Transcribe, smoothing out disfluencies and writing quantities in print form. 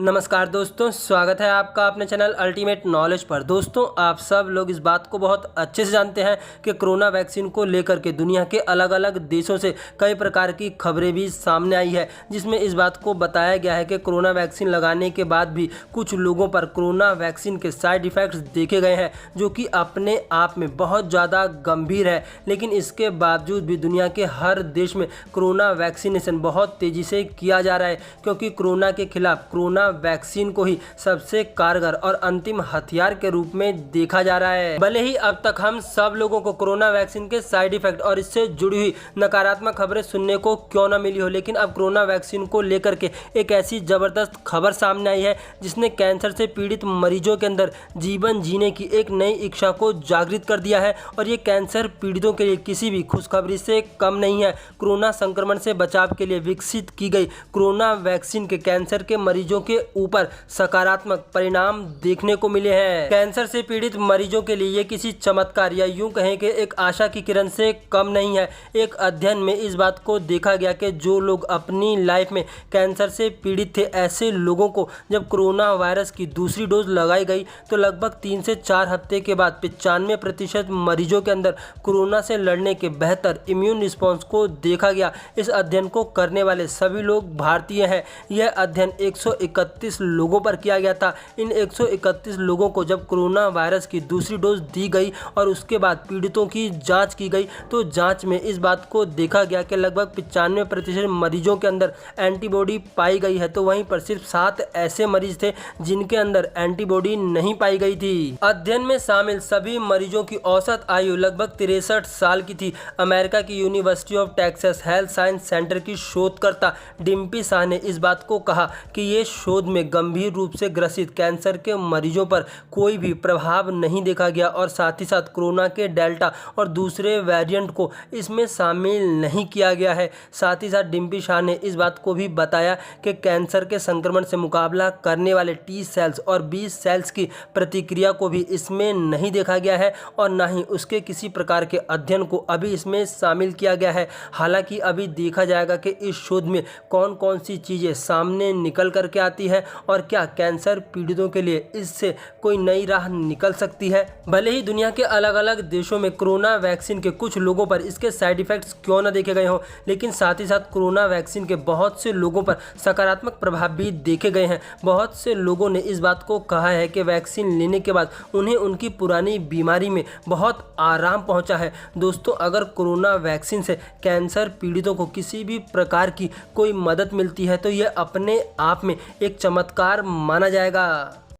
नमस्कार दोस्तों, स्वागत है आपका अपने चैनल अल्टीमेट नॉलेज पर। दोस्तों, आप सब लोग इस बात को बहुत अच्छे से जानते हैं कि कोरोना वैक्सीन को लेकर के दुनिया के अलग अलग देशों से कई प्रकार की खबरें भी सामने आई है, जिसमें इस बात को बताया गया है कि कोरोना वैक्सीन लगाने के बाद भी कुछ लोगों पर कोरोना वैक्सीन के साइड इफ़ेक्ट्स देखे गए हैं, जो कि अपने आप में बहुत ज़्यादा गंभीर है। लेकिन इसके बावजूद भी दुनिया के हर देश में कोरोना वैक्सीनेशन बहुत तेज़ी से किया जा रहा है, क्योंकि कोरोना के खिलाफ कोरोना वैक्सीन को ही सबसे कारगर और अंतिम हथियार के रूप में देखा जा रहा है। भले ही अब तक हम सब लोगों को कोरोना वैक्सीन के साइड इफेक्ट और इससे जुड़ी हुई नकारात्मक खबरें सुनने को क्यों न मिली हो, लेकिन अब कोरोना वैक्सीन को लेकर के एक ऐसी जबरदस्त खबर सामने आई है जिसने कैंसर से पीड़ित मरीजों के अंदर जीवन जीने की एक नई इच्छा को जागृत कर दिया है। और ये कैंसर पीड़ितों के लिए किसी भी खुशखबरी से कम नहीं है। कोरोना संक्रमण से बचाव के लिए विकसित की गई कोरोना वैक्सीन के कैंसर के मरीजों के ऊपर सकारात्मक परिणाम देखने को मिले हैं। कैंसर से पीड़ित मरीजों के लिए ये किसी चमत्कार या यूं कहें कि एक आशा की किरण से कम नहीं है। एक अध्ययन में इस बात को देखा गया कि जो लोग अपनी लाइफ में कैंसर से पीड़ित थे, ऐसे लोगों को जब कोरोना वायरस की दूसरी डोज लगाई गई तो लगभग 3 से 4 हफ्ते के बाद 95% मरीजों के अंदर कोरोना से लड़ने के बेहतर इम्यून रिस्पॉन्स को देखा गया। इस अध्ययन को करने वाले सभी लोग भारतीय हैं। यह अध्ययन 131 लोगों पर किया गया था। इन 131 लोगों को जब कोरोना वायरस की दूसरी डोज दी गई और उसके बाद पीड़ितों की जांच की गई तो जांच में इस बात को देखा गया कि लगभग 95% मरीजों के अंदर एंटीबॉडी पाई गई है, तो वहीं पर सिर्फ 7 ऐसे मरीज थे जिनके अंदर एंटीबॉडी नहीं पाई गई थी। अध्ययन में शामिल सभी मरीजों की औसत आयु लगभग 63 साल की थी। अमेरिका की university of Texas health science centre की शोधकर्ता डिम्पी शाह ने इस बात को कहा कि ये शोध में गंभीर रूप से ग्रसित कैंसर के मरीजों पर कोई भी प्रभाव नहीं देखा गया और साथ ही साथ कोरोना के डेल्टा और दूसरे वेरिएंट को इसमें शामिल नहीं किया गया है। साथ ही साथ डिम्पी शाह ने इस बात को भी बताया कि कैंसर के संक्रमण से मुकाबला करने वाले टी सेल्स और बी सेल्स की प्रतिक्रिया को भी इसमें नहीं देखा गया है और न ही उसके किसी प्रकार के अध्ययन को अभी इसमें शामिल किया गया है। हालांकि अभी देखा जाएगा कि इस शोध में कौन कौन सी चीज़ें सामने निकल करके आती है और क्या कैंसर पीड़ितों के लिए इससे कोई नई राह निकल सकती है। भले ही दुनिया के अलग अलग देशों में कोरोना वैक्सीन के कुछ लोगों पर इसके साइड इफेक्ट्स क्यों न देखे गए हों, लेकिन साथ ही साथ कोरोना वैक्सीन के बहुत से लोगों पर सकारात्मक प्रभाव भी देखे गए हैं। बहुत से लोगों ने इस बात को कहा है कि वैक्सीन लेने के बाद उन्हें उनकी पुरानी बीमारी में बहुत आराम पहुंचा है। दोस्तों, अगर कोरोना वैक्सीन से कैंसर पीड़ितों को किसी भी प्रकार की कोई मदद मिलती है तो यह अपने आप में एक चमत्कार माना जाएगा।